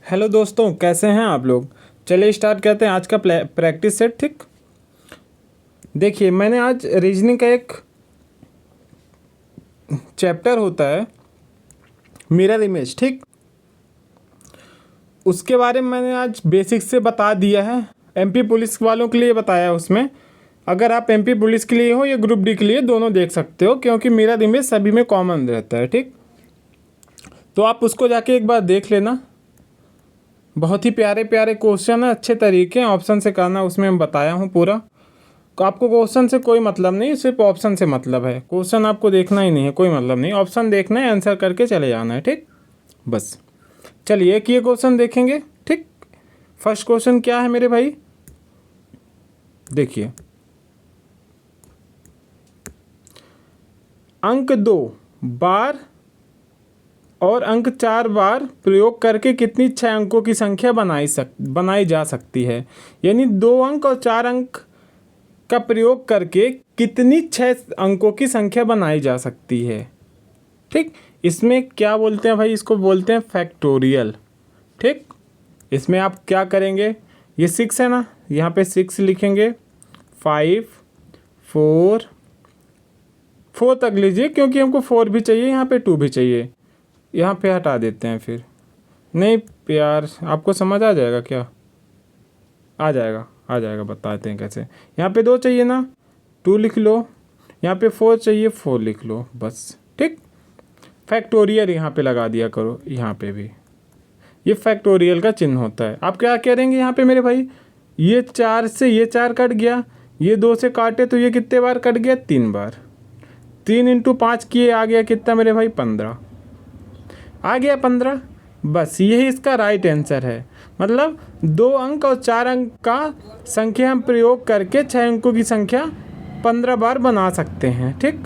Hello दोस्तों, कैसे हैं आप लोग। चलिए स्टार्ट करते हैं आज का प्रैक्टिस सेट। ठीक, देखिए मैंने आज रीजनिंग का एक चैप्टर होता है मिरर इमेज। ठीक, उसके बारे में मैंने आज बेसिक से बता दिया है। एमपी पुलिस वालों के लिए बताया है उसमें। अगर आप एमपी पुलिस के लिए हो या ग्रुप डी के लिए, दोनों देख सकते हो, क्योंकि मिरर इमेज सभी में कॉमन रहता है। ठीक, तो आप उसको जाके एक बार देख लेना। बहुत ही प्यारे प्यारे क्वेश्चन है, अच्छे तरीके हैं ऑप्शन से करना, उसमें मैं बताया हूँ पूरा। तो आपको क्वेश्चन से कोई मतलब नहीं, सिर्फ ऑप्शन से मतलब है। क्वेश्चन आपको देखना ही नहीं है, कोई मतलब नहीं, ऑप्शन देखना है, आंसर करके चले जाना है। ठीक, बस चलिए एक ये क्वेश्चन देखेंगे। ठीक, फर्स्ट क्वेश्चन क्या है मेरे भाई, देखिए। अंक 2 बार और अंक 4 बार प्रयोग करके कितनी 6 अंकों की संख्या बनाई जा सकती है। यानी 2 अंक और 4 अंक का प्रयोग करके कितनी 6 अंकों की संख्या बनाई जा सकती है। ठीक, इसमें क्या बोलते हैं भाई, इसको बोलते हैं फैक्टोरियल। ठीक, इसमें आप क्या करेंगे, ये 6 है ना, यहाँ पे 6 लिखेंगे, 5 4 तक लीजिए, क्योंकि हमको 4 भी चाहिए, यहाँ पे 2 भी चाहिए, यहाँ पे हटा देते हैं। फिर नहीं प्यार, आपको समझ आ जाएगा क्या, आ जाएगा बताते हैं कैसे। यहाँ पे 2 चाहिए ना, 2 लिख लो, यहाँ पे 4 चाहिए, 4 लिख लो, बस। ठीक, फैक्टोरियल यहाँ पे लगा दिया करो, यहाँ पे भी ये फैक्टोरियल का चिन्ह होता है। आप क्या करेंगे यहाँ पे मेरे भाई, ये 4 से ये 4 कट गया, ये 2 से काटे तो ये कितने बार कट गया, 3 बार। 3 इंटू 5 किए, आ गया कितना मेरे भाई, 15 आ गया, 15। बस यही इसका राइट आंसर है। मतलब 2 अंक और 4 अंक का संख्या हम प्रयोग करके 6 अंकों की संख्या 15 बार बना सकते हैं। ठीक,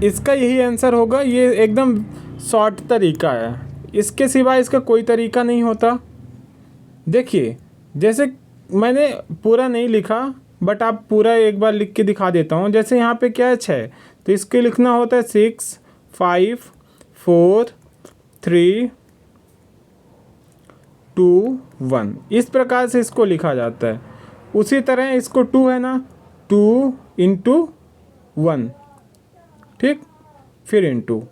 इसका यही आंसर होगा। ये एकदम शॉर्ट तरीका है, इसके सिवा इसका कोई तरीका नहीं होता। देखिए, जैसे मैंने पूरा नहीं लिखा, बट आप पूरा एक बार लिख के दिखा देता हूँ। जैसे यहाँ पे क्या है, 6, तो इसके लिखना होता है 6 5 4 3 2 1, इस प्रकार से इसको लिखा जाता है। उसी तरह इसको 2 है ना, 2 इंटू 1, ठीक, फिर इंटू,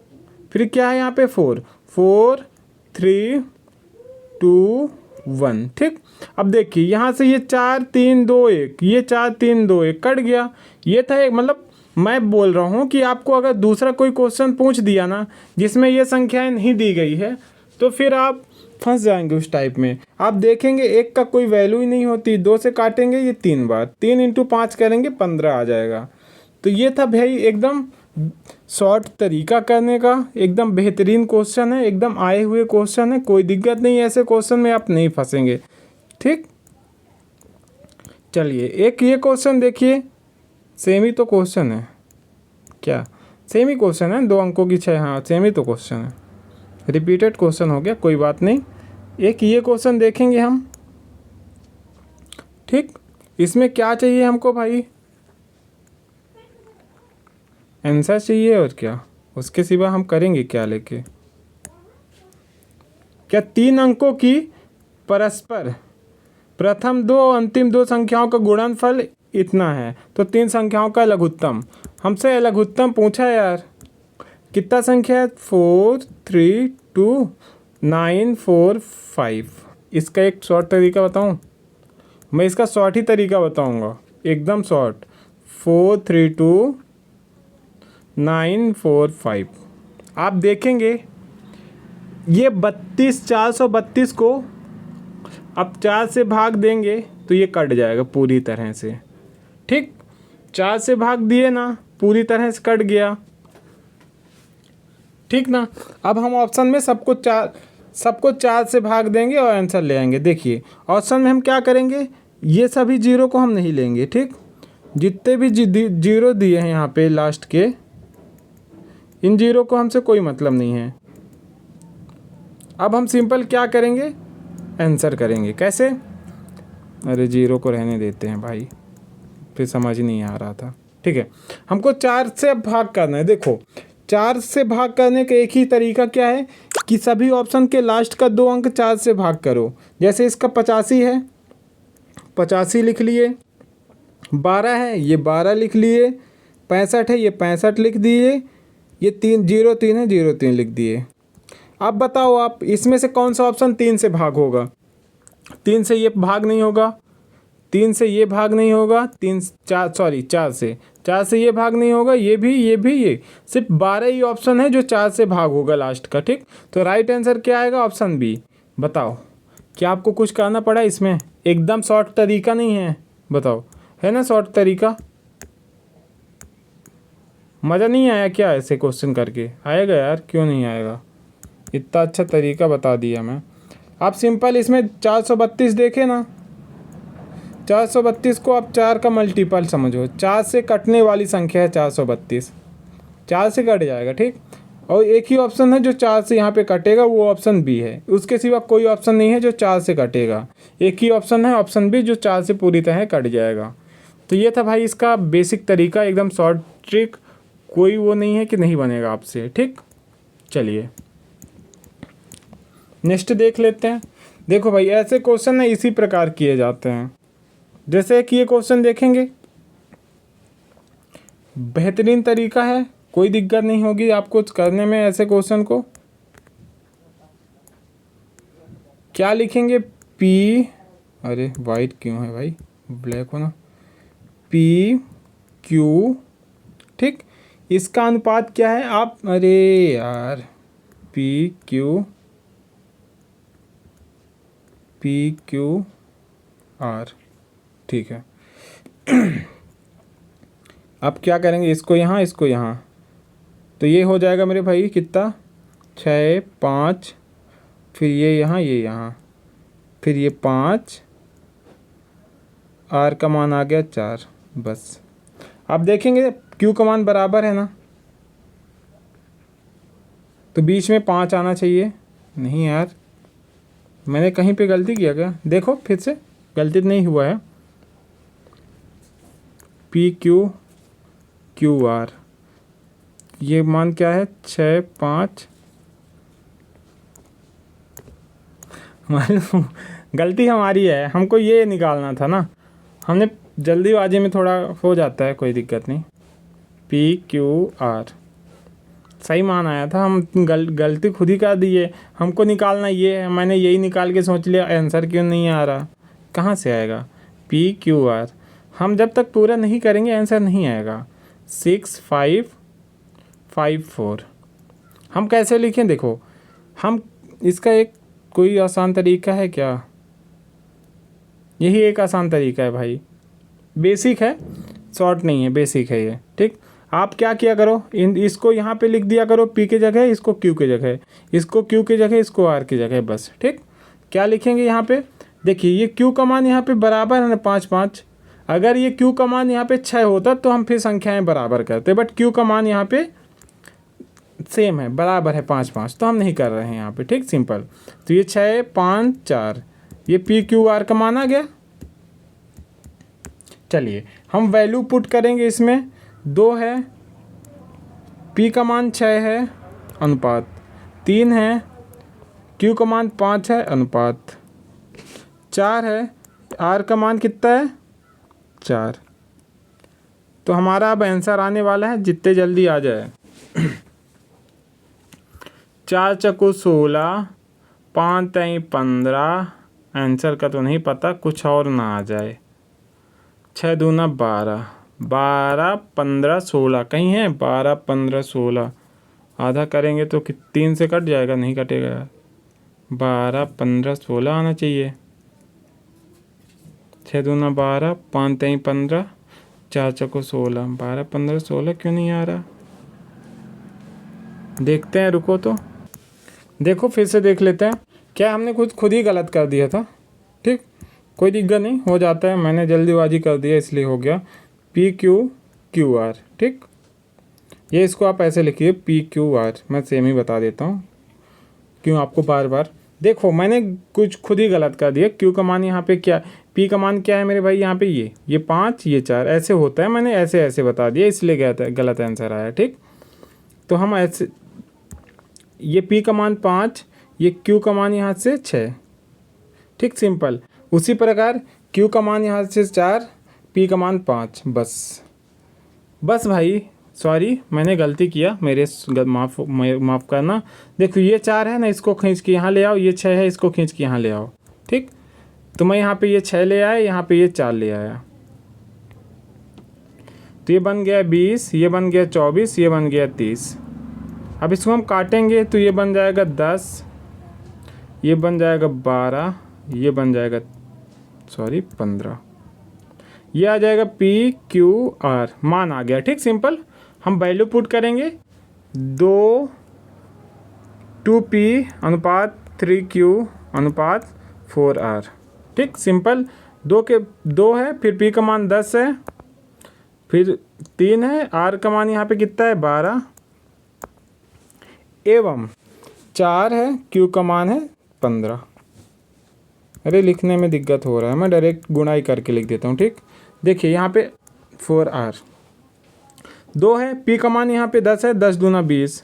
फिर क्या है यहाँ पे 4 4 3 2 1। ठीक, अब देखिए यहाँ से ये 4 3 2 1, ये 4 3 2 1 कट गया। ये था एक, मतलब मैं बोल रहा हूँ कि आपको अगर दूसरा कोई क्वेश्चन पूछ दिया ना जिसमें ये संख्याएं नहीं दी गई है, तो फिर आप फंस जाएंगे उस टाइप में। आप देखेंगे 1 का कोई वैल्यू ही नहीं होती, 2 से काटेंगे ये 3 बार, 3 इंटू 5 करेंगे 15 आ जाएगा। तो ये था भाई एकदम शॉर्ट तरीका करने का, एकदम बेहतरीन क्वेश्चन है, एकदम आए हुए क्वेश्चन है, कोई दिक्कत नहीं, ऐसे क्वेश्चन में आप नहीं फंसेंगे। ठीक, चलिए एक ये क्वेश्चन देखिए, सेम ही तो क्वेश्चन है, क्या सेम ही क्वेश्चन है, 2 अंकों की 6, हाँ सेम ही तो क्वेश्चन है, रिपीटेड क्वेश्चन हो गया, कोई बात नहीं। एक ये क्वेश्चन देखेंगे हम। ठीक, इसमें क्या चाहिए हमको भाई, आंसर चाहिए, और क्या, उसके सिवा हम करेंगे क्या लेके। क्या 3 अंकों की परस्पर प्रथम 2 और अंतिम 2 संख्याओं का गुणनफल इतना है, तो 3 संख्याओं का लघुत्तम। हमसे लघुत्तम पूछा यार, कितना संख्या है, 4 3 2 9 4 5। इसका एक शॉर्ट तरीका बताऊं, मैं इसका शॉर्ट ही तरीका बताऊंगा, एकदम शॉर्ट। 4 3 2 9 4 5। आप देखेंगे ये 432 को अब 4 से भाग देंगे तो ये कट जाएगा पूरी तरह से। ठीक, 4 से भाग दिए ना, पूरी तरह से कट गया। ठीक ना, अब हम ऑप्शन में सबको 4 से भाग देंगे और आंसर ले आएंगे। देखिए ऑप्शन में हम क्या करेंगे, ये सभी जीरो को हम नहीं लेंगे। ठीक, जितने भी जीरो दिए हैं यहाँ पे लास्ट के, इन जीरो को हमसे कोई मतलब नहीं है। अब हम सिंपल क्या करेंगे, आंसर करेंगे। कैसे, अरे जीरो को रहने देते हैं भाई, फिर समझ नहीं आ रहा था। ठीक है, हमको 4 से भाग करना है। देखो 4 से भाग करने का एक ही तरीका क्या है कि सभी ऑप्शन के लास्ट का 2 अंक 4 से भाग करो। जैसे इसका 85 है, 85 लिख लिए, 12 है ये 12 लिख लिए, 65 है ये 65 लिख दिए, ये 303 है 03 लिख दिए। अब बताओ आप इसमें से कौन सा ऑप्शन 3 से भाग होगा? 3 से ये भाग नहीं होगा, 3 से ये भाग नहीं होगा, 4 से ये भाग नहीं होगा, ये भी ये सिर्फ 12 ही ऑप्शन है जो 4 से भाग होगा लास्ट का। ठीक, तो राइट आंसर क्या आएगा? Option B. बताओ क्या आपको कुछ करना पड़ा इसमें? एकदम शॉर्ट तरीका नहीं है, बताओ है ना शॉर्ट तरीका? मज़ा नहीं आया क्या ऐसे क्वेश्चन करके? आएगा यार, क्यों नहीं आएगा? इतना अच्छा तरीका बता दिया मैं। आप सिंपल इसमें 432 देखे ना, 432 को आप 4 का मल्टीपल समझो, 4 से कटने वाली संख्या है 432, 4 से कट जाएगा। ठीक, और एक ही ऑप्शन है जो 4 से यहाँ पे कटेगा, वो ऑप्शन बी है। उसके सिवा कोई ऑप्शन नहीं है जो 4 से कटेगा, एक ही ऑप्शन है ऑप्शन बी जो 4 से पूरी तरह कट जाएगा। तो ये था भाई इसका बेसिक तरीका, एकदम शॉर्ट ट्रिक, कोई वो नहीं है कि नहीं बनेगा आपसे। ठीक, चलिए नेक्स्ट देख लेते हैं। देखो भाई ऐसे क्वेश्चन ना इसी प्रकार किए जाते हैं। जैसे कि ये क्वेश्चन देखेंगे, बेहतरीन तरीका है, कोई दिक्कत नहीं होगी आपको करने में ऐसे क्वेश्चन को। क्या लिखेंगे? पी, अरे वाइट क्यों है भाई, ब्लैक हो ना, पी क्यू। ठीक, इसका अनुपात क्या है? आप, अरे यार, पी क्यू आर। ठीक है अब क्या करेंगे? इसको यहाँ, इसको यहाँ, तो ये हो जाएगा मेरे भाई कितना? 6 5, फिर ये यहाँ, फिर ये 5, आर का मान आ गया 4। बस अब देखेंगे क्यू का मान बराबर है ना, तो बीच में 5 आना चाहिए। नहीं यार, मैंने कहीं पे गलती किया क्या? देखो फिर से, गलती नहीं हुआ है। पी क्यू आर, ये मान क्या है? 6 5। मालूम गलती हमारी है, हमको ये निकालना था ना, हमने जल्दीबाजी में थोड़ा हो जाता है, कोई दिक्कत नहीं। पी क्यू आर सही मान आया था, हम गलती खुद ही कर दी है। हमको निकालना ये है, मैंने यही निकाल के सोच लिया आंसर क्यों नहीं आ रहा, कहाँ से आएगा? पी क्यू आर हम जब तक पूरा नहीं करेंगे आंसर नहीं आएगा। 6 5 5 4 हम कैसे लिखें? देखो हम इसका एक कोई आसान तरीका है क्या? यही एक आसान तरीका है भाई, बेसिक है, शॉर्ट नहीं है, बेसिक है ये। ठीक, आप क्या किया करो, इसको यहाँ पे लिख दिया करो पी के जगह, इसको क्यू के जगह, इसको क्यू के जगह, इसको आर की जगह, बस। ठीक, क्या लिखेंगे यहाँ पे? देखिए ये क्यू का मान यहाँ पे बराबर है ना 5 5। अगर ये क्यू का मान यहाँ पे 6 होता तो हम फिर संख्याएं बराबर करते, बट क्यू का मान यहाँ पे सेम है, बराबर है 5 5, तो हम नहीं कर रहे हैं यहाँ पे। ठीक, सिंपल। तो ये 6 5 4, ये पी क्यू आर का मान आ गया। चलिए हम वैल्यू पुट करेंगे, इसमें 2 है, पी का मान 6 है, अनुपात 3 है, क्यू का मान 5 है, अनुपात 4 है, आर का मान कितना है? 4। तो हमारा अब आंसर आने वाला है, जितने जल्दी आ जाए। 4 चक्कू 16, 5 तई 15, आंसर का तो नहीं पता, कुछ और ना आ जाए। 6 दूना 12, 12 15 16 कहीं है? 12 15 16 आधा करेंगे तो 3 से कट जाएगा, नहीं कटेगा यार। 12 15 16 आना चाहिए। 6 दूना 12, 5 तई 15, 4 चक्को 16, 12 15 16 क्यों नहीं आ रहा? देखते हैं, रुको तो देखो फिर से देख लेते हैं। क्या हमने खुद ही गलत कर दिया था? ठीक, कोई दिक्कत नहीं, हो जाता है, मैंने जल्दीबाजी कर दिया इसलिए हो गया। P Q R. ठीक, ये इसको आप ऐसे लिखिए पी क्यू आर, मैं सेम ही बता देता हूँ क्यों आपको बार बार। देखो मैंने कुछ खुद ही गलत कर दिया। क्यू का मान यहाँ पे क्या, पी का मान क्या है मेरे भाई? यहाँ पे ये 5 ये 4 ऐसे होता है, मैंने ऐसे बता दिया, इसलिए गलत आंसर आया। ठीक, तो हम ऐसे, ये P का मान 5, ये Q का मान यहाँ से 6, ठीक, सिंपल। उसी प्रकार Q का मान यहाँ से 4, P का मान 5, बस भाई, सॉरी मैंने गलती किया, मेरे माफ़ करना। देखो ये 4 है ना, इसको खींच के यहाँ ले आओ, ये 6 है, इसको खींच के यहाँ ले आओ, ठीक। तो मैं यहाँ पे ये 6 ले आया, यहाँ पे ये 4 ले आया, तो ये बन गया 20, ये बन गया 24, ये बन गया 30। अब इसको हम काटेंगे तो ये बन जाएगा 10, ये बन जाएगा 12, ये बन जाएगा 15, ये आ जाएगा PQR, मान आ गया, ठीक, सिंपल। हम वैल्यू पुट करेंगे 2P अनुपात 3Q अनुपात 4R, ठीक, सिंपल। 2 है, फिर P का मान 10 है, फिर 3 है, R का मान यहाँ पे कितना है 12, एवं 4 है, Q का मान है 15। अरे लिखने में दिक्कत हो रहा है, मैं डायरेक्ट गुणाई करके लिख देता हूँ, ठीक। देखिए यहाँ पे 4R, 2 है, P का मान यहाँ पे 10 है, 10 दूना 20,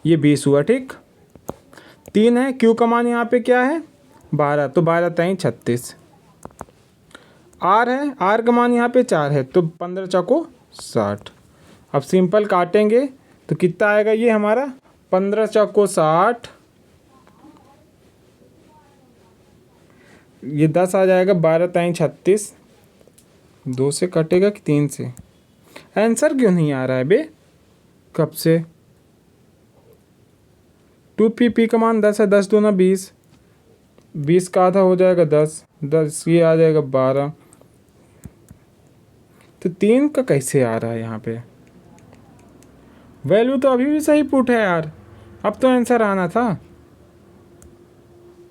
ये 20 हुआ, ठीक। 3 है, Q का मान यहाँ पे क्या है 12, तो 12 3 36। R है, R का मान यहाँ पे 4 है, तो 15 चौको 60। अब सिंपल काटेंगे तो कितना आएगा ये हमारा 15 चौको 60, ये 10 आ जाएगा, 12 3 36, 2 से कटेगा कि 3 से? आंसर क्यों नहीं आ रहा है बे, कब से? 2P का मान 10 है, 10 दूना 20, 20 का आधा हो जाएगा 10, 10 ये आ जाएगा 12, तो 3 का कैसे आ रहा है यहाँ पे? वैल्यू तो अभी भी सही पुट है यार, अब तो आंसर आना था।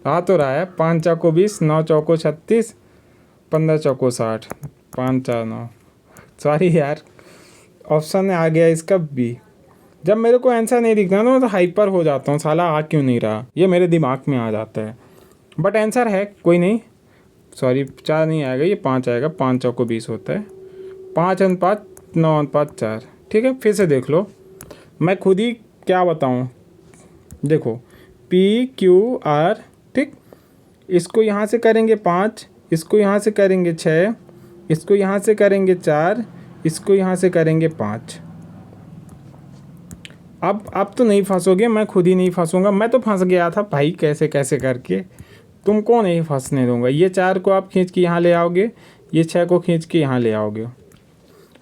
आ तो रहा है, 5 चौको 20, 9 चौको 36, 15 चौको 60, 5 4 9, सॉरी यार, ऑप्शन में आ गया इसका बी। जब मेरे को आंसर नहीं दिखता ना तो हाइपर हो जाता हूँ, साला आ क्यों नहीं रहा, ये मेरे दिमाग में आ जाता है। बट आंसर है, कोई नहीं, सॉरी 4 नहीं आएगा, ये 5 आएगा, 5 चौको 20 होता है, 5 अनुपात 9 अनुपात 4, ठीक है। फिर से देख लो, मैं खुद ही क्या बताऊँ, देखो PQR, ठीक, इसको यहाँ से करेंगे 5, इसको यहाँ से करेंगे 6, इसको यहाँ से करेंगे 4, इसको यहाँ से करेंगे 5। अब तो नहीं फंसोगे, मैं खुद ही नहीं फंसूंगा, मैं तो फंस गया था भाई कैसे कैसे करके, तुमको नहीं फंसने दूंगा। ये 4 को आप खींच के यहाँ ले आओगे, ये 6 को खींच के यहाँ ले आओगे।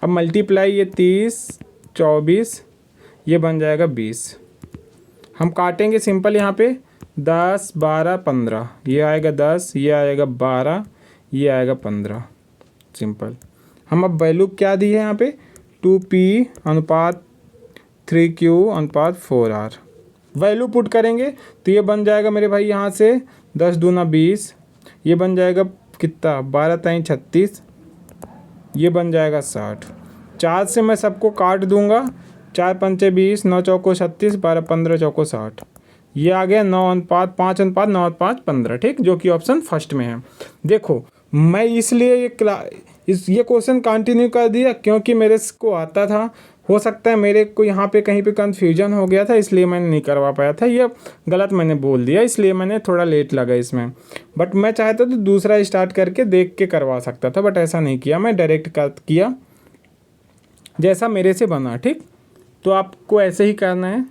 अब मल्टीप्लाई ये 30 24, ये बन जाएगा 20। हम काटेंगे सिंपल यहाँ पे 10 12 15, ये आएगा 10, ये आएगा 12, ये आएगा 15, सिंपल। हम अब वैल्यू क्या दी है यहाँ पे 2P अनुपात 3Q अनुपात 4R, वैल्यू पुट करेंगे तो ये बन जाएगा मेरे भाई यहाँ से 10 दूना 20, ये बन जाएगा कितना 12 3 36, ये बन जाएगा 60। 4 से मैं सबको काट दूंगा, 4 पंचे 20, 9 चौको 36, 12 15 चौको 60, ये आ गया 9 अनुपात 5 अनुपात 9 अनुपात 15, ठीक, जो कि ऑप्शन फर्स्ट में है। देखो मैं इसलिए ये क्वेश्चन कंटिन्यू कर दिया क्योंकि मेरे को आता था, हो सकता है मेरे को यहाँ पे कहीं पे कंफ्यूजन हो गया था, इसलिए मैंने नहीं करवा पाया था, ये गलत मैंने बोल दिया, इसलिए मैंने थोड़ा लेट लगा इसमें। बट मैं चाहता तो दूसरा स्टार्ट करके देख के करवा सकता था, बट ऐसा नहीं किया, मैं डायरेक्ट किया जैसा मेरे से बना, ठीक। तो आपको ऐसे ही करना है।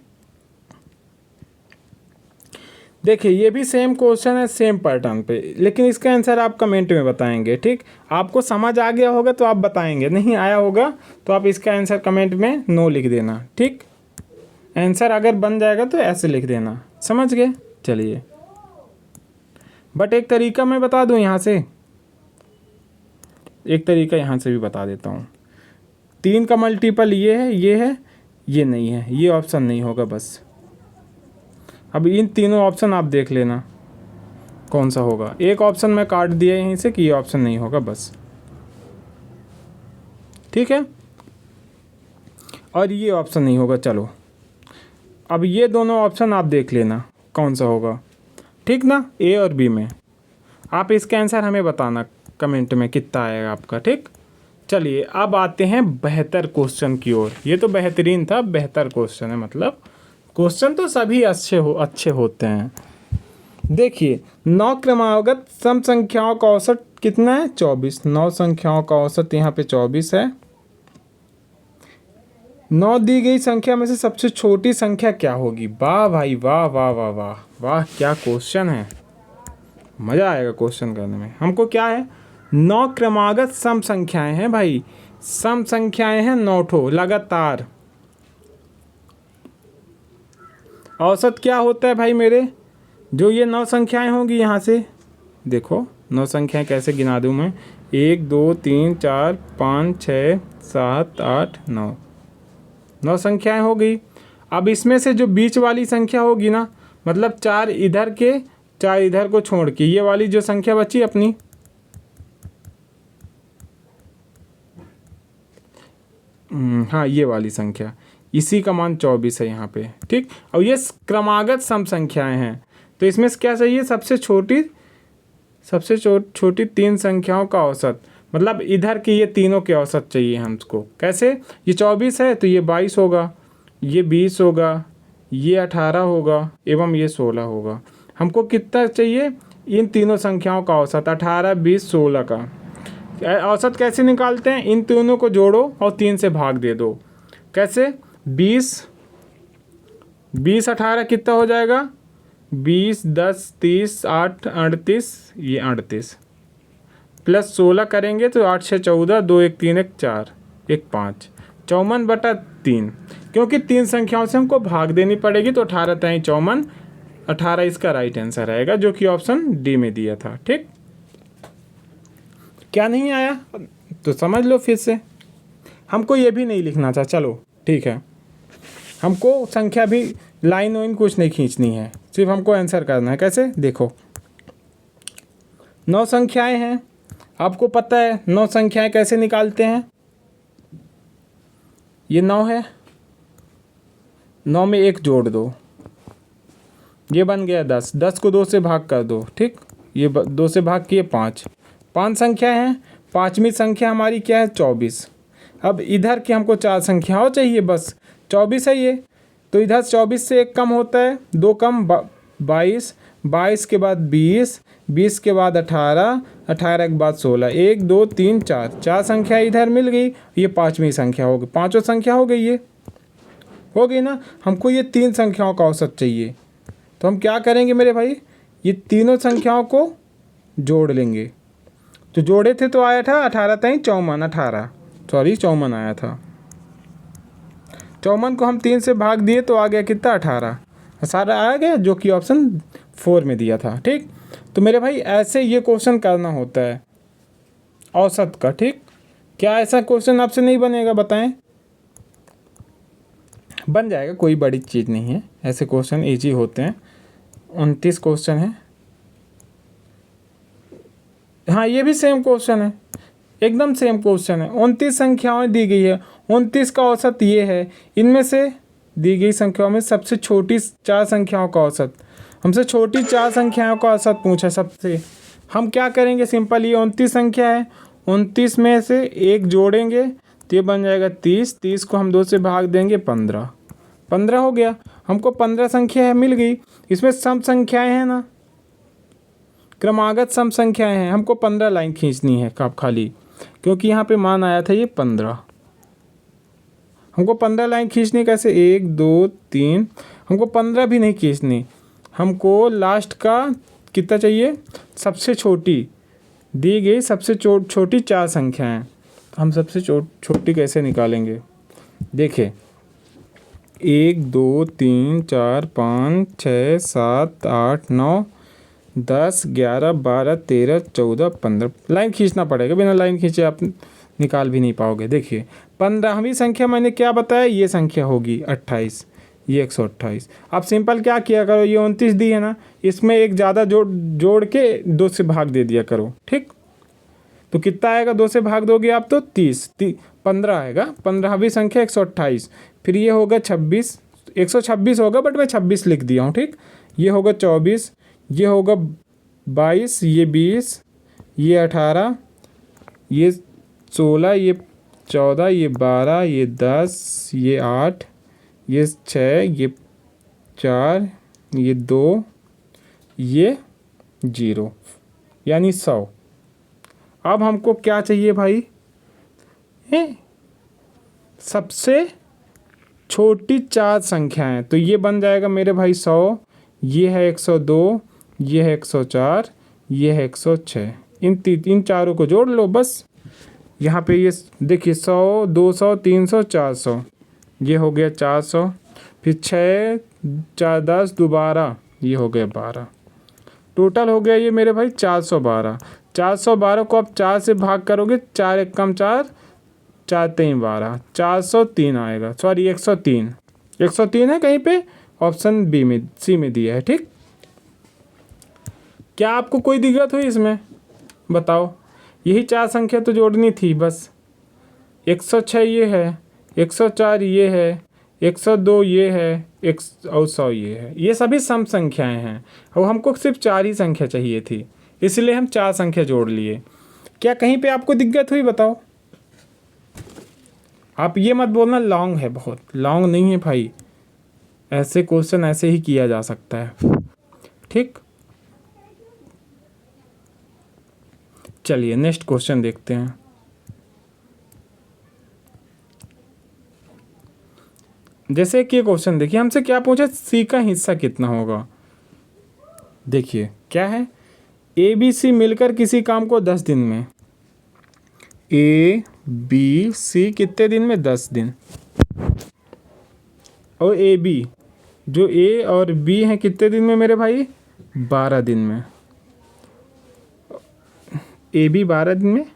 देखिए ये भी सेम क्वेश्चन है, सेम पैटर्न पे, लेकिन इसका आंसर आप कमेंट में बताएंगे, ठीक। आपको समझ आ गया होगा तो आप बताएंगे, नहीं आया होगा तो आप इसका आंसर कमेंट में नो लिख देना, ठीक। आंसर अगर बन जाएगा तो ऐसे लिख देना, समझ गए। चलिए, बट एक तरीका मैं बता दूं, यहाँ से एक तरीका यहाँ से भी बता देता हूँ। 3 का मल्टीपल ये है, ये नहीं है, ये ऑप्शन नहीं होगा बस। अब इन तीनों ऑप्शन आप देख लेना कौन सा होगा। एक ऑप्शन मैं काट दिया यहीं से कि ये ऑप्शन नहीं होगा बस, ठीक है, और ये ऑप्शन नहीं होगा। चलो अब ये दोनों ऑप्शन आप देख लेना कौन सा होगा, ठीक ना, ए और बी में। आप इसका आंसर हमें बताना कमेंट में कितना आएगा आपका, ठीक। चलिए अब आते हैं बेहतर क्वेश्चन की ओर। ये तो बेहतरीन था, बेहतर क्वेश्चन है, मतलब क्वेश्चन तो सभी अच्छे होते हैं। देखिए 9 क्रमागत सम संख्याओं का औसत कितना है? 24। 9 संख्याओं का औसत यहाँ पे 24 है। 9 दी गई संख्या में से सबसे छोटी संख्या क्या होगी? वाह भाई वाह वाह वाह वाह वाह, क्या क्वेश्चन है, मज़ा आएगा क्वेश्चन करने में। हमको क्या है, 9 क्रमागत सम संख्याएं हैं भाई, सम संख्याएं हैं 9 ठो लगातार। औसत क्या होता है भाई मेरे? जो ये 9 संख्याएं होंगी, यहाँ से देखो 9 संख्याएं कैसे गिना दूँ मैं, 1 2 3 4 5 6 7 8 9, 9 संख्याएं हो गई। अब इसमें से जो बीच वाली संख्या होगी ना, मतलब 4 इधर के 4 इधर को छोड़ के, ये वाली जो संख्या बची अपनी, हाँ ये वाली संख्या, इसी का मान 24 है यहाँ पे, ठीक। और ये क्रमागत सम संख्याएं हैं, तो इसमें से क्या चाहिए? सबसे छोटी 3 संख्याओं का औसत, मतलब इधर की ये तीनों के औसत चाहिए हमको। कैसे? ये 24 है तो ये 22 होगा, ये 20 होगा, ये 18 होगा एवं ये 16 होगा। हमको कितना चाहिए? इन तीनों संख्याओं का औसत, 18 20 16 का। औसत कैसे निकालते हैं? इन तीनों को जोड़ो और 3 से भाग दे दो। कैसे? 20 18 कितना हो जाएगा? 20 10 30 8 38, ये 38 प्लस 16 करेंगे तो 8 6 14, 2 1 3 1 4 1 5, 54/3। क्योंकि 3 संख्याओं से हमको भाग देनी पड़ेगी, तो 18 3 54, 18 इसका राइट आंसर आएगा, जो कि ऑप्शन डी में दिया था, ठीक। क्या नहीं आया तो समझ लो फिर से। हमको ये भी नहीं लिखना था, चलो ठीक है, हमको संख्या भी लाइन वाइन कुछ नहीं खींचनी है, सिर्फ हमको आंसर करना है। कैसे? देखो 9 संख्याएं हैं, आपको पता है 9 संख्याएं कैसे निकालते हैं। ये 9 है, 9 में 1 जोड़ दो, ये बन गया 10, 10 को 2 से भाग कर दो, ठीक। ये 2 से भाग किए 5 संख्या हैं, 5वीं संख्या हमारी क्या है? 24। अब इधर की हमको 4 संख्याओं चाहिए, बस 24 है ये, तो इधर 24 से 1 कम होता है, 2 कम 22, 22 के बाद 20, 20 के बाद 18, 18 के बाद 16, 1 2 3 4 संख्या इधर मिल गई, ये 5वीं संख्या हो गई, 5वीं संख्या हो गई, ये हो गई ना। हमको ये 3 संख्याओं का औसत चाहिए, तो हम क्या करेंगे मेरे भाई? ये तीनों संख्याओं को जोड़ लेंगे। तो जोड़े थे तो आया था 18 3 54, 54 आया था। 54 को हम 3 से भाग दिए तो आ गया कितना? 18 सारा आ गया, जो कि ऑप्शन 4 में दिया था, ठीक। तो मेरे भाई ऐसे ये क्वेश्चन करना होता है औसत का, ठीक। क्या ऐसा क्वेश्चन आपसे नहीं बनेगा? बताएं। बन जाएगा, कोई बड़ी चीज़ नहीं है, ऐसे क्वेश्चन इजी होते हैं। 29 क्वेश्चन है, हाँ ये भी सेम क्वेश्चन है, एकदम सेम क्वेश्चन है। 29 संख्याएं दी गई है, 29 का औसत ये है, इनमें से दी गई संख्याओं में सबसे छोटी 4 संख्याओं का औसत, हमसे छोटी 4 संख्याओं का औसत पूछा सबसे। हम क्या करेंगे? सिंपल, ये 29 संख्या है, 29 में से 1 जोड़ेंगे तो ये बन जाएगा 30, 30 को हम 2 से भाग देंगे 15 हो गया। हमको 15 संख्या है, मिल गई। इसमें सम संख्याएं हैं ना, क्रमागत सम संख्याएं हैं, हमको 15 लाइन खींचनी है खाली, क्योंकि यहाँ पे मान आया था ये 15। हमको 15 लाइन खींचनी, कैसे? 1 2 3, हमको 15 भी नहीं खींचनी, हमको लास्ट का कितना चाहिए? सबसे छोटी दी गई सबसे छोटी 4 संख्याएं। हम सबसे छोटी कैसे निकालेंगे? देखिए 1 2 3 4 5 6 7 8 9 10 11 12 13 14 15 लाइन खींचना पड़ेगा, बिना लाइन खींचे आप निकाल भी नहीं पाओगे। देखिए 15वीं संख्या मैंने क्या बताया? ये संख्या होगी 28, ये 128। आप सिंपल क्या किया करो, ये 29 दी है ना, इसमें एक ज़्यादा जोड़ के 2 से भाग दे दिया करो, ठीक। तो कितना आएगा? 2 से भाग दोगे आप तो 30, 15 आएगा। 15वीं संख्या 128, फिर ये होगा 26, 126 होगा, बट मैं 26 लिख दिया हूँ, ठीक। ये होगा 24, ये होगा 22, ये 20, ये 18, ये 16, ये 14, ये 12, ये 10, ये 8, ये 6, ये 4, ये 2, ये 0, यानी 100। अब हमको क्या चाहिए भाई? सबसे छोटी 4 संख्याएं। तो ये बन जाएगा मेरे भाई 100, ये है 102, ये है 104, ये है 106। इन चारों को जोड़ लो बस। यहाँ पे ये देखिए 100, 200, 300, 400, ये हो गया 400, फिर 6, 4, 10, दोबारा ये हो गया 12। टोटल हो गया ये मेरे भाई 412। 412 को आप 4 से भाग करोगे, 4 एक कम 4, 4 3 12, 403 आएगा। सॉरी 103, 103 है कहीं पे, ऑप्शन बी में, सी में दिया है। ठीक, क्या आपको कोई दिक्कत हुई इसमें? बताओ। यही 4 संख्या तो जोड़नी थी बस। 106 ये है, 104 ये है, 102 ये है, और 100 ये है। ये सभी सम संख्याएं हैं और हमको सिर्फ 4 ही संख्या चाहिए थी, इसलिए हम 4 संख्या जोड़ लिए। क्या कहीं पे आपको दिक्कत हुई? बताओ। आप ये मत बोलना लॉन्ग है, बहुत लॉन्ग नहीं है भाई, ऐसे क्वेश्चन ऐसे ही किया जा सकता है। ठीक, चलिए नेक्स्ट क्वेश्चन देखते हैं। जैसे कि ये क्वेश्चन देखिए, हमसे क्या पूछा, सी का हिस्सा कितना होगा। देखिए क्या है, ए बी सी मिलकर किसी काम को 10 दिन में, ए बी सी कितने दिन में? 10 दिन। और ए बी, जो ए और बी हैं, कितने दिन में मेरे भाई? 12 दिन में। ए बी 12 दिन में,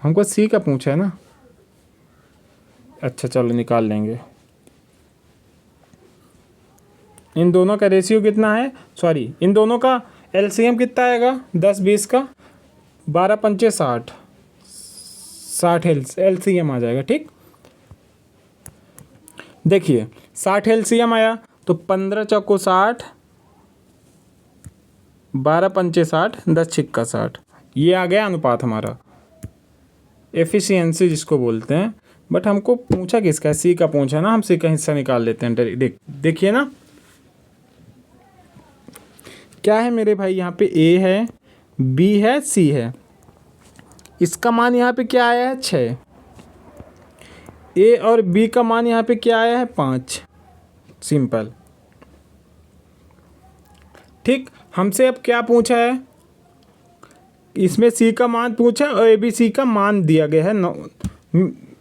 हमको सी का पूछा है ना। अच्छा चलो निकाल लेंगे। इन दोनों का रेशियो कितना है, सॉरी इन दोनों का एलसीएम कितना आएगा? 10 20 का 12 पंचे 60, 60 एलसीएम आ जाएगा। ठीक, देखिए 60 एलसीएम आया तो 15 चौको 60, 12 पंचे 60, 10 छिक्का 60, ये आ गया अनुपात हमारा, एफिशिएंसी जिसको बोलते हैं। बट हमको पूछा किसका? सी का पूछा ना, हम सी का हिस्सा निकाल लेते हैं। देखिए ना क्या है मेरे भाई, यहाँ पे ए है, बी है, सी है। इसका मान यहाँ पे क्या आया है? 6। ए और बी का मान यहाँ पे क्या आया है? 5। सिंपल। ठीक, हमसे अब क्या पूछा है? इसमें सी का मान पूछा और ए बी सी का मान दिया गया है।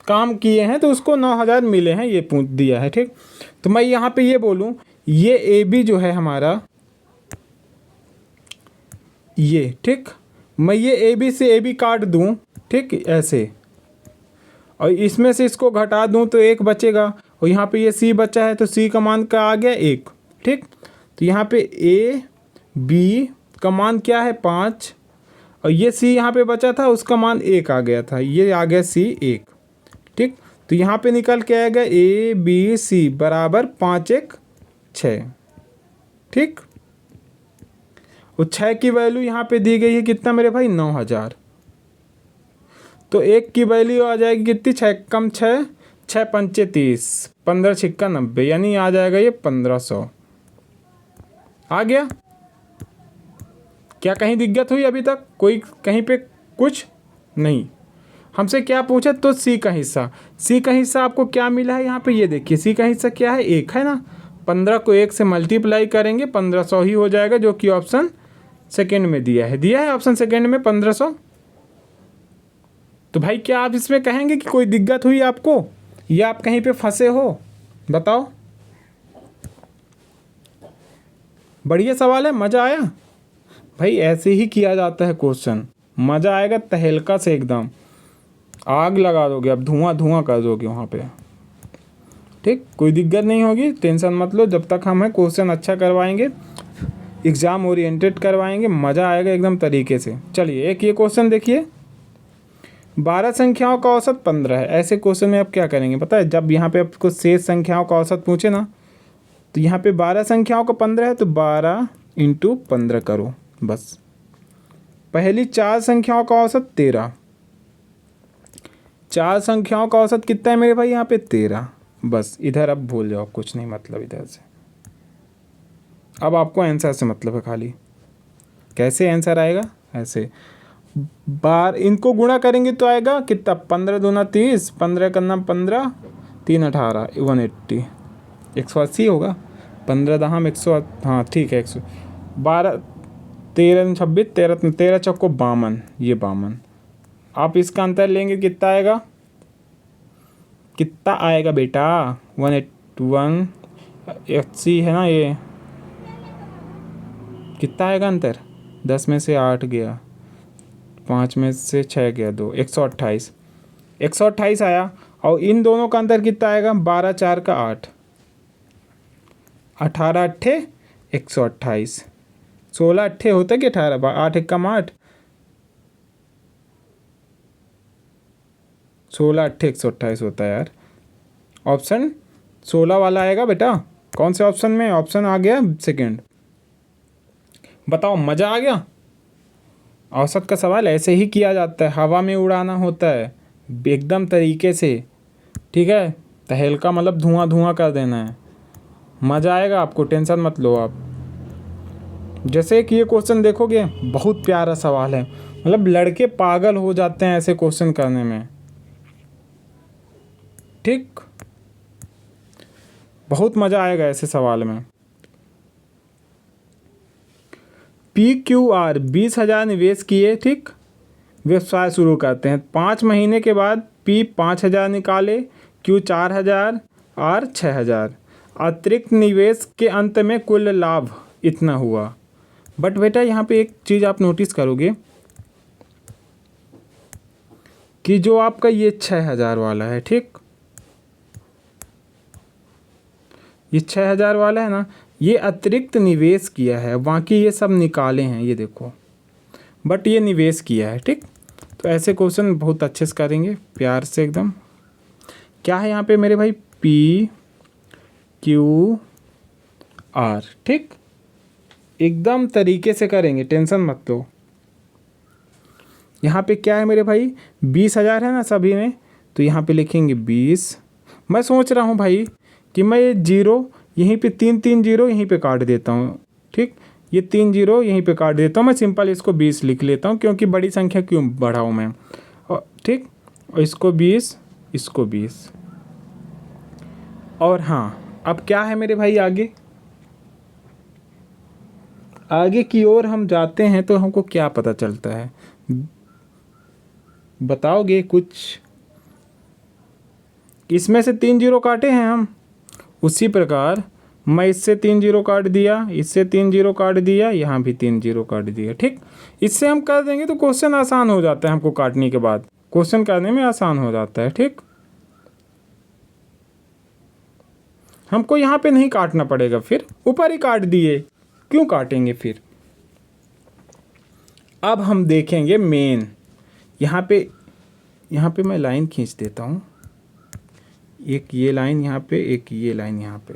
काम किए हैं तो उसको 9000 मिले हैं, ये पूछ दिया है। ठीक, तो मैं यहाँ पे ये बोलूँ, ये ए बी जो है हमारा, ये ठीक, मैं ये ए बी से ए बी काट दूँ, ठीक ऐसे, और इसमें से इसको घटा दूँ तो 1 बचेगा, और यहाँ पे ये सी बचा है तो सी का मान का आ गया 1। ठीक, तो यहाँ पे ए बी का मान क्या है? 5, और ये सी यहाँ पे बचा था, उसका मान 1 आ गया था, ये आ गया सी 1। ठीक, तो यहाँ पे निकल के आएगा ए बी सी बराबर 5 1 6। ठीक, और 6 की वैल्यू यहाँ पे दी गई है कितना मेरे भाई? 9000। तो 1 की वैल्यू आ जाएगी कितनी? 6 कम 6, 6 पंचे 30, 15 छिक्का 90, यानी आ जाएगा ये 1500। आ गया? क्या कहीं दिक्कत हुई अभी तक? कोई कहीं पे कुछ नहीं? हमसे क्या पूछा? तो सी का हिस्सा। सी का हिस्सा आपको क्या मिला है यहाँ पे? ये देखिए सी का हिस्सा क्या है? 1 है ना। 15 को 1 से मल्टीप्लाई करेंगे 1500 ही हो जाएगा, जो कि ऑप्शन सेकेंड में दिया है ऑप्शन सेकेंड में 1500। तो भाई क्या आप इसमें कहेंगे कि कोई दिक्कत हुई आपको, या आप कहीं पे फंसे हो? बताओ। बढ़िया सवाल है, मज़ा आया भाई? ऐसे ही किया जाता है क्वेश्चन, मज़ा आएगा तहलका से, एकदम आग लगा दोगे, अब धुआं धुआं कर दोगे वहाँ पे। ठीक, कोई दिक्कत नहीं होगी, टेंशन मत लो। जब तक हम है क्वेश्चन अच्छा करवाएंगे, एग्ज़ाम ओरिएंटेड करवाएंगे, मज़ा आएगा एकदम तरीके से। चलिए एक ये क्वेश्चन देखिए, 12 संख्याओं का औसत 15 है। ऐसे क्वेश्चन में आप क्या करेंगे पता है? जब यहाँ पे आपको शेष संख्याओं का औसत पूछे ना, तो यहाँ पे 12 संख्याओं का 15 है तो 12 × 15 करो बस। पहली 4 संख्याओं का औसत 13, 4 संख्याओं का औसत कितना है मेरे भाई यहाँ पे 13। बस इधर अब भूल जाओ, कुछ नहीं मतलब इधर से। अब आपको आंसर से मतलब है खाली। कैसे आंसर आएगा? ऐसे बार इनको गुणा करेंगे तो आएगा कितना, 15 दूना 30, 15 करना 15, 3 18, 180, 180 होगा। 15 दहम 100, हाँ ठीक है 112, 13 26, 13 चौको 52, ये 52। आप इसका अंतर लेंगे कितना आएगा? कितना आएगा बेटा? 181, 80 है ना ये। कितना आएगा अंतर? 10 में से 8 गया, 5 में से 6 गया 2, 128। 128 आया। और इन दोनों का अंतर कितना आएगा? 12 4 का 8, 18 अट्ठे 128, 16 अट्ठे होता है कि 18, 8 1 8, 16 अट्ठे 128 होता है यार। ऑप्शन 16 वाला आएगा बेटा। कौन से ऑप्शन में? ऑप्शन आ गया सेकंड। बताओ, मज़ा आ गया? औसत का सवाल ऐसे ही किया जाता है, हवा में उड़ाना होता है एकदम तरीके से, ठीक है। तहलका मतलब धुआं धुआं कर देना है। मज़ा आएगा आपको, टेंशन मत लो आप। जैसे कि ये क्वेश्चन देखोगे, बहुत प्यारा सवाल है, मतलब लड़के पागल हो जाते हैं ऐसे क्वेश्चन करने में, ठीक। बहुत मज़ा आएगा ऐसे सवाल में। PQR 20,000 निवेश किए, ठीक। व्यवसाय शुरू करते हैं। 5 महीने के बाद P 5,000 निकाले, Q 4,000, R 6,000। अतिरिक्त निवेश के अंत में कुल लाभ इतना हुआ। बट बेटा यहाँ पे एक चीज़ आप नोटिस करोगे कि जो आपका ये 6,000 वाला है, ठीक, ये 6,000 वाला है ना, ये अतिरिक्त निवेश किया है, बाकी ये सब निकाले हैं, ये देखो, बट ये निवेश किया है, ठीक। तो ऐसे क्वेश्चन बहुत अच्छे से करेंगे, प्यार से एकदम। क्या है यहाँ पे मेरे भाई? PQR, ठीक, एकदम तरीके से करेंगे, टेंशन मत लो। यहाँ पे क्या है मेरे भाई? 20,000 है ना सभी में, तो यहाँ पे लिखेंगे 20। मैं सोच रहा हूँ भाई कि मैं ये जीरो यहीं पे 3 जीरो यहीं पे काट देता हूँ, ठीक। ये 3 जीरो यहीं पे काट देता हूँ, मैं सिंपल इसको 20 लिख लेता हूँ, क्योंकि बड़ी संख्या क्यों बढ़ाऊँ मैं, और ठीक। और इसको 20, इसको 20। और हाँ, अब क्या है मेरे भाई? आगे की ओर हम जाते हैं तो हमको क्या पता चलता है, बताओगे कुछ? इसमें से 3 जीरो काटे हैं हम, उसी प्रकार मैं इससे 3 जीरो काट दिया, इससे 3 जीरो काट दिया, यहाँ भी 3 जीरो काट दिया, ठीक। इससे हम कर देंगे तो क्वेश्चन आसान हो जाता है, हमको काटने के बाद क्वेश्चन करने में आसान हो जाता है, ठीक। हमको यहाँ पे नहीं काटना पड़ेगा, फिर ऊपर ही काट दिए, क्यों काटेंगे फिर। अब हम देखेंगे मेन। यहाँ पे मैं लाइन खींच देता हूँ, एक ये लाइन यहाँ पे, एक ये लाइन यहाँ पे,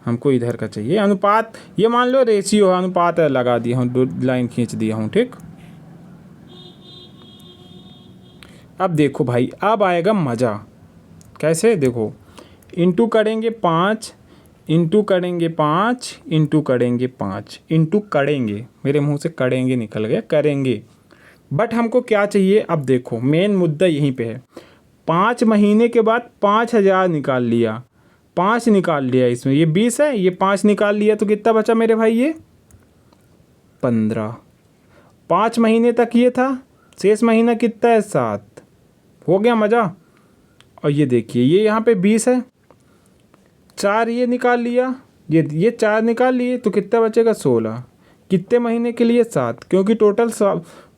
हमको इधर का चाहिए अनुपात। ये मान लो रेशियो अनुपात लगा दिया हूँ, 2 लाइन खींच दिया हूँ, ठीक। अब देखो भाई, अब आएगा मज़ा। कैसे? देखो, इंटू करेंगे 5, इंटू करेंगे 5, इंटू करेंगे 5, इंटू करेंगे, मेरे मुंह से करेंगे निकल गया, करेंगे। बट हमको क्या चाहिए? अब देखो, मेन मुद्दा यहीं पे है। 5 महीने के बाद 5,000 निकाल लिया, 5 निकाल लिया, इसमें ये 20 है, ये 5 निकाल लिया, तो कितना बचा मेरे भाई? ये 15। 5 महीने तक ये था, शेष महीना कितना है? 7। हो गया मज़ा। और ये देखिए, ये यहाँ पे 20 है, 4 ये निकाल लिया, ये 4 निकाल लिए, तो कितना बचेगा? 16। कितने महीने के लिए? 7, क्योंकि टोटल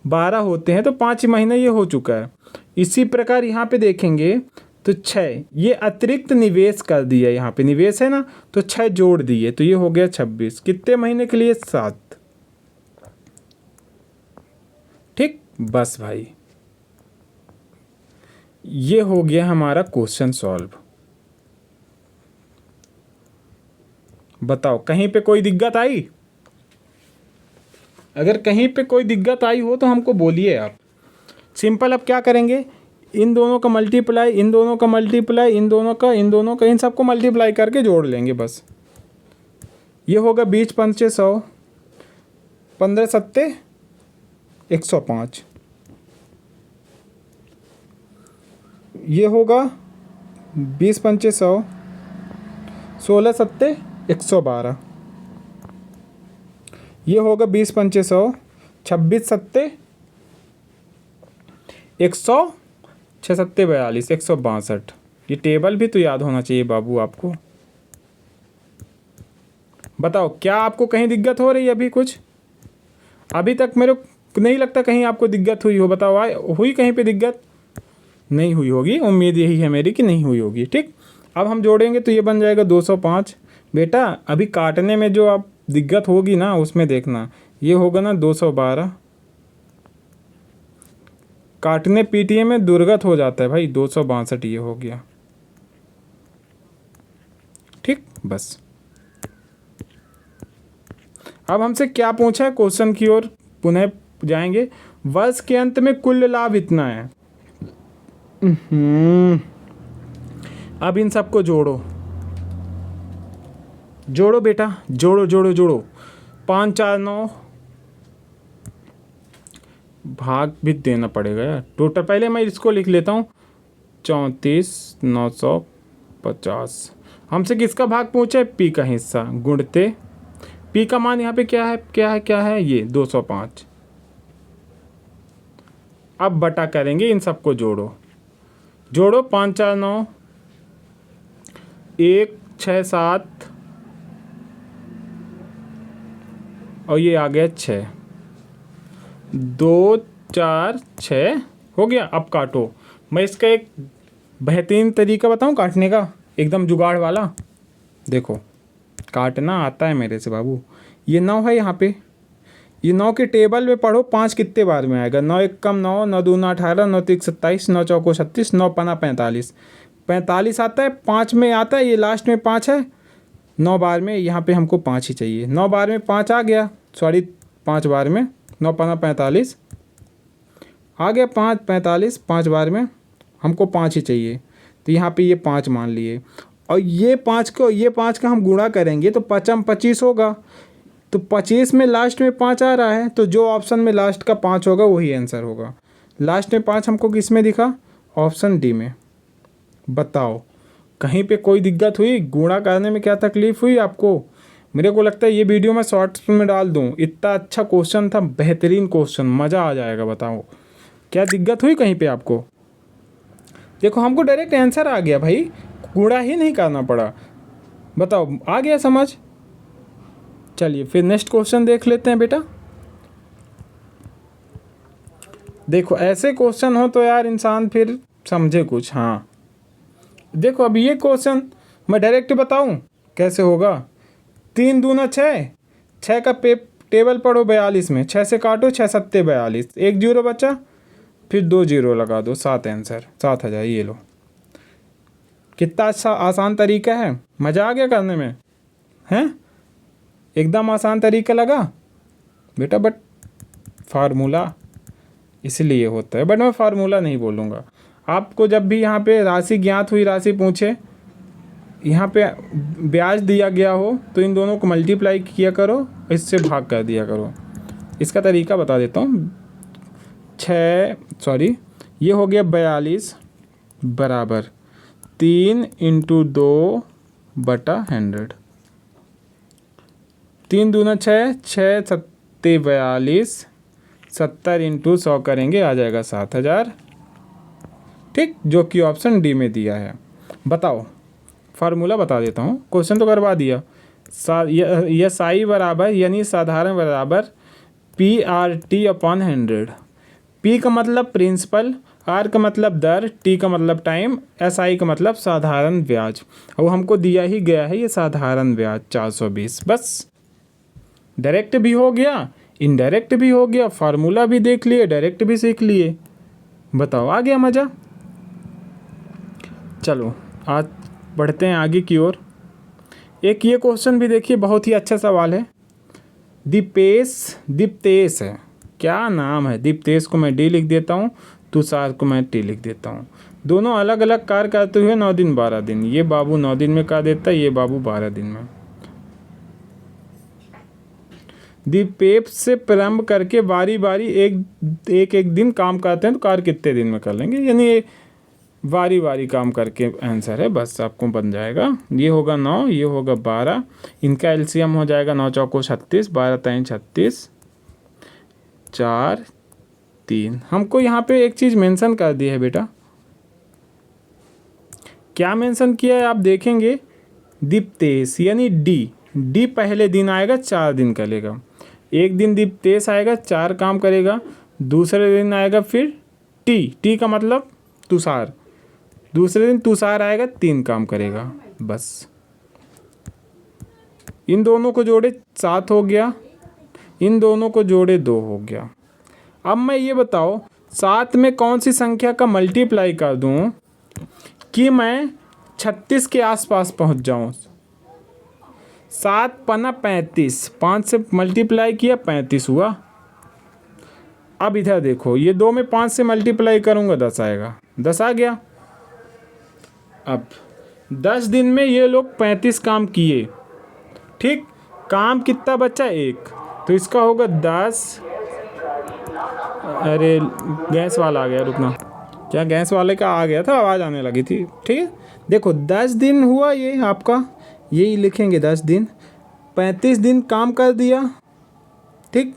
12 होते हैं, तो 5 महीने ये हो चुका है। इसी प्रकार यहाँ पे देखेंगे तो 6 ये अतिरिक्त निवेश कर दिया, यहाँ पे निवेश है ना, तो 6 जोड़ दिए, तो ये हो गया 26। कितने महीने के लिए? 7, ठीक। बस भाई, ये हो गया हमारा क्वेश्चन सॉल्व। बताओ, कहीं पे कोई दिक्कत आई? अगर कहीं पे कोई दिक्कत आई हो तो हमको बोलिए आप। सिंपल अब क्या करेंगे, इन दोनों का मल्टीप्लाई, इन दोनों का मल्टीप्लाई, इन दोनों का, इन दोनों का, इन सबको मल्टीप्लाई करके जोड़ लेंगे बस। ये होगा 20 पंचे 100, 15 सत्ते 105। ये होगा 20 पंचे 100, 16 सत्ते 112। ये होगा 20 पंचे 100, 26 सत्ते 100, 6 सत्ते 42, 162। ये टेबल भी तो याद होना चाहिए बाबू आपको। बताओ क्या आपको कहीं दिक्कत हो रही है अभी कुछ? अभी तक मेरे को नहीं लगता कहीं आपको दिक्कत हुई हो। बताओ हुई कहीं पे दिक्कत? नहीं हुई होगी, उम्मीद यही है मेरी कि नहीं हुई होगी। ठीक, अब हम जोड़ेंगे तो ये बन जाएगा 205। बेटा अभी काटने में जो आप दिक्कत होगी ना उसमें देखना, ये होगा ना 212। काटने पीटीए में दुर्गत हो जाता है भाई, 262 ये हो गया। ठीक, बस। अब हमसे क्या पूछा है, क्वेश्चन की ओर पुनः जाएंगे। वर्ष के अंत में कुल लाभ इतना है। अब इन सबको जोड़ो, जोड़ो बेटा, जोड़ो जोड़ो जोड़ो। 5 4 9, भाग भी देना पड़ेगा यार। टोटल पहले मैं इसको लिख लेता हूँ, 34,950। हमसे किसका भाग पूछा है? पी का हिस्सा गुणते पी का मान यहाँ पे क्या है, क्या है, क्या है? ये 205। अब बटा करेंगे, इन सबको जोड़ो, जोड़ो। 5 4 9, 1 6 7 और ये आ गया 6, 2 4 6 हो गया। अब काटो। मैं इसका एक बेहतरीन तरीका बताऊं काटने का, एकदम जुगाड़ वाला। देखो काटना आता है मेरे से बाबू। ये 9 है यहाँ पे, ये 9 के टेबल में पढ़ो 5 कितने बार में आएगा। 9 1 कम 9, 9 2 18, 9 3 27, 9 4 36, 9 5 45। 45 आता है, 5 में आता है, ये लास्ट में 5 है। 9 बार में यहाँ पे हमको 5 ही चाहिए। 9 बार में 5 आ गया, सॉरी 5 बार में 9 5 45 आ गया। 5 45, 5 बार में हमको 5 ही चाहिए, तो यहाँ पे ये 5 मान लिए। और ये 5 का हम गुणा करेंगे तो 5 25 होगा। तो 25 में लास्ट में 5 आ रहा है, तो जो ऑप्शन में लास्ट का 5 होगा वही आंसर होगा। लास्ट में 5 हमको किस में दिखा? ऑप्शन डी में। बताओ कहीं पे कोई दिक्कत हुई? गुणा करने में क्या तकलीफ़ हुई आपको? मेरे को लगता है ये वीडियो मैं शॉर्ट्स में डाल दूँ। इतना अच्छा क्वेश्चन था, बेहतरीन क्वेश्चन, मज़ा आ जाएगा। बताओ क्या दिक्कत हुई कहीं पे आपको? देखो हमको डायरेक्ट आंसर आ गया भाई, गुणा ही नहीं करना पड़ा। बताओ आ गया समझ? चलिए फिर नेक्स्ट क्वेश्चन देख लेते हैं बेटा। देखो ऐसे क्वेश्चन हो तो यार इंसान फिर समझे कुछ। हाँ देखो अभी ये क्वेश्चन मैं डायरेक्ट बताऊं कैसे होगा। 3 दूना 6, 6 का टेबल पढ़ो 42 में, 6 से काटो, 6 सत्ते 42, 1 जीरो बचा, फिर 2 जीरो लगा दो, 7 आंसर, 7,000। ये लो, कितना अच्छा आसान तरीका है। मज़ा आ गया करने में, हैं? एकदम आसान तरीका लगा बेटा। बट फार्मूला इसलिए होता है, बट मैं फार्मूला नहीं बोलूँगा आपको। जब भी यहाँ पे राशि ज्ञात हुई, राशि पूछे, यहाँ पे ब्याज दिया गया हो तो इन दोनों को मल्टीप्लाई किया करो, इससे भाग कर दिया करो। इसका तरीका बता देता हूँ। ये हो गया 42 बराबर 3 × 2 बटा 100। 3 दूना 6, 6 सत्ते 42, 70 × 100 करेंगे, आ जाएगा 7,000। ठीक, जो कि ऑप्शन डी में दिया है। बताओ फार्मूला बता देता हूँ, क्वेश्चन तो करवा दिया। यस आई बराबर यानी साधारण बराबर PRT/100। पी का मतलब प्रिंसिपल, आर का मतलब दर, टी का मतलब टाइम, SI का मतलब साधारण ब्याज। और हमको दिया ही गया है ये साधारण ब्याज 420। बस डायरेक्ट भी हो गया, इनडायरेक्ट भी हो गया, फार्मूला भी देख लिए, डायरेक्ट भी सीख लिए। बताओ आ गया मज़ा? चलो आज बढ़ते हैं आगे की ओर। एक ये क्वेश्चन भी देखिए, बहुत ही अच्छा सवाल है। दीप्तेश है, क्या नाम है? दीप्तेश को मैं डी लिख देता हूँ, तुषार को मैं टी लिख देता हूँ। दोनों अलग अलग कार्य करते हुए 9 दिन 12 दिन, ये बाबू 9 दिन में कर देता है, ये बाबू 12 दिन में। दीपेप से प्रारंभ करके बारी बारी एक दिन काम करते हैं तो कार्य कितने दिन में कर लेंगे, यानी बारी बारी काम करके आंसर है, बस आपको बन जाएगा। ये होगा 9, ये होगा 12, इनका एलसीएम हो जाएगा 9 चौको 36, 12 3 36, 4 3। हमको यहाँ पे एक चीज़ मेंशन कर दी है बेटा, क्या मेंशन किया है आप देखेंगे, दीप्तेश यानी डी पहले दिन आएगा 4 दिन करेगा, एक दिन दीप्तेश आएगा 4 काम करेगा, दूसरे दिन आएगा फिर टी का मतलब तुषार, दूसरे दिन तुषार आएगा 3 काम करेगा, बस। इन दोनों को जोड़े 7 हो गया, इन दोनों को जोड़े 2 हो गया। अब मैं ये बताओ 7 में कौन सी संख्या का मल्टीप्लाई कर दूं कि मैं 36 के आसपास पहुंच जाऊं। 7 पना 35, 5 से मल्टीप्लाई किया 35 हुआ। अब इधर देखो, ये 2 में 5 से मल्टीप्लाई करूंगा 10 आएगा, 10 आ गया। अब 10 दिन में ये लोग 35 काम किए, ठीक, काम कितना बचा 1, तो इसका होगा 10। अरे गैस वाला आ गया, रुकना, क्या गैस वाले का आ गया था, आवाज़ आने लगी थी, ठीक है। देखो 10 दिन हुआ ये आपका, यही लिखेंगे 10 दिन, 35 दिन काम कर दिया, ठीक।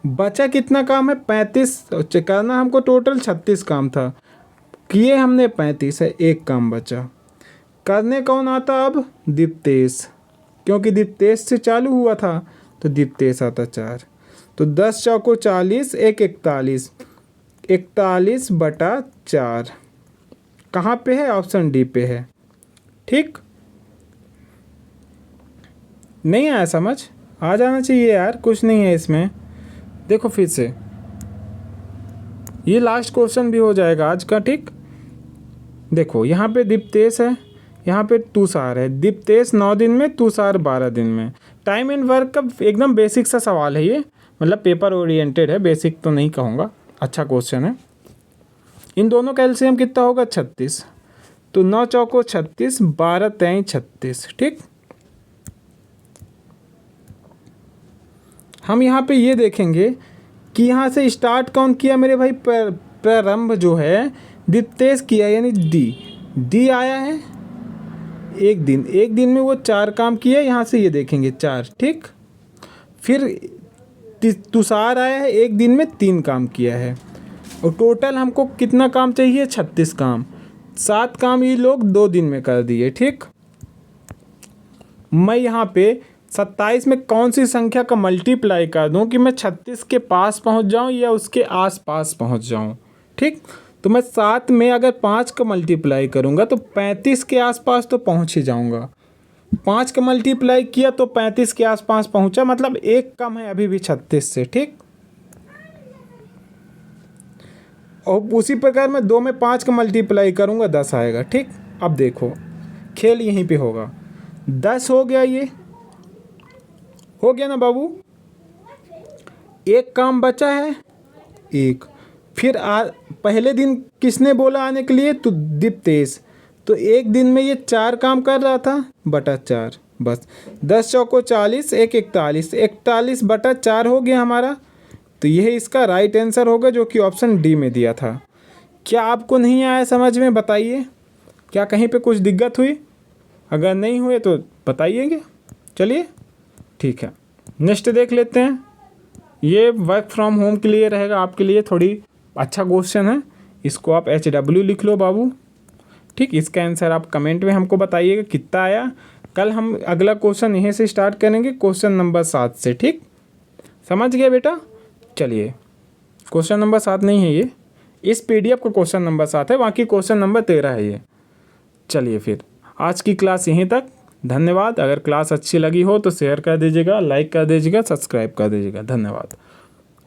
बचा कितना काम है 35, करना हमको टोटल 36 काम था, किए हमने 35 है, 1 काम बचा। करने कौन आता अब, दीप्तेश, क्योंकि दीप्तेश से चालू हुआ था तो दीप्तेश आता 4, तो 10 चौको 40, 1 41, 41 बटा 4 कहाँ पे है, ऑप्शन डी पे है, ठीक। नहीं आया समझ, आ जाना चाहिए यार, कुछ नहीं है इसमें। देखो फिर से, ये लास्ट क्वेश्चन भी हो जाएगा आज का, ठीक। देखो यहाँ पे दीप्तेश है, यहाँ पे तुषार है, दीप्तेश 9 दिन में, तुषार 12 दिन में। टाइम एंड वर्क का एकदम बेसिक सा सवाल है ये, मतलब पेपर ओरिएंटेड है, बेसिक तो नहीं कहूँगा, अच्छा क्वेश्चन है। इन दोनों का एलसीएम कितना होगा 36, तो 9 चौको 36, 12 3 36, ठीक। हम यहाँ पे ये देखेंगे कि यहाँ से स्टार्ट कौन किया मेरे भाई, प्रारंभ जो है दीप्तेश किया, यानी डी आया है, एक दिन में वो 4 काम किया, यहाँ से ये देखेंगे 4, ठीक। फिर तुषार आया है, एक दिन में 3 काम किया है, और टोटल हमको कितना काम चाहिए 36 काम, 7 काम ये लोग 2 दिन में कर दिए, ठीक। मैं यहाँ पे 27 में कौन सी संख्या का मल्टीप्लाई कर दूं कि मैं 36 के पास पहुंच जाऊं या उसके आसपास पहुंच जाऊं, ठीक। तो मैं 7 में अगर 5 का मल्टीप्लाई करूंगा तो 35 के आसपास तो पहुंच ही जाऊंगा, 5 का मल्टीप्लाई किया तो 35 के आसपास पहुंचा, मतलब 1 कम है अभी भी 36 से, ठीक। और उसी प्रकार मैं 2 में 5 का मल्टीप्लाई करूंगा 10 आएगा, ठीक। अब देखो खेल यहीं पे होगा, 10 हो गया, ये हो गया ना बाबू, 1 काम बचा है 1। फिर पहले दिन किसने बोला आने के लिए, तो दीप्तेश, तो 1 दिन में ये 4 काम कर रहा था बटा 4, बस। 10 चौको 40, 1 41, 41 बटा 4 हो गया हमारा, तो यह इसका राइट आंसर होगा जो कि ऑप्शन डी में दिया था। क्या आपको नहीं आया समझ में, बताइए, क्या कहीं पे कुछ दिक्कत हुई, अगर नहीं हुए तो बताइएगा। चलिए ठीक है, नेक्स्ट देख लेते हैं। ये वर्क फ्रॉम होम के लिए रहेगा आपके लिए, थोड़ी अच्छा क्वेश्चन है, इसको आप HW लिख लो बाबू, ठीक। इसका आंसर आप कमेंट में हमको बताइएगा कितना आया। कल हम अगला क्वेश्चन यहीं से स्टार्ट करेंगे, क्वेश्चन नंबर 7 से, ठीक। समझ गया बेटा। चलिए, क्वेश्चन नंबर 7 नहीं है ये, इस PDF का क्वेश्चन नंबर 7 है, बाकी क्वेश्चन नंबर 13 है ये। चलिए फिर आज की क्लास यहीं तक, धन्यवाद। अगर क्लास अच्छी लगी हो तो शेयर कर दीजिएगा, लाइक कर दीजिएगा, सब्सक्राइब कर दीजिएगा। धन्यवाद।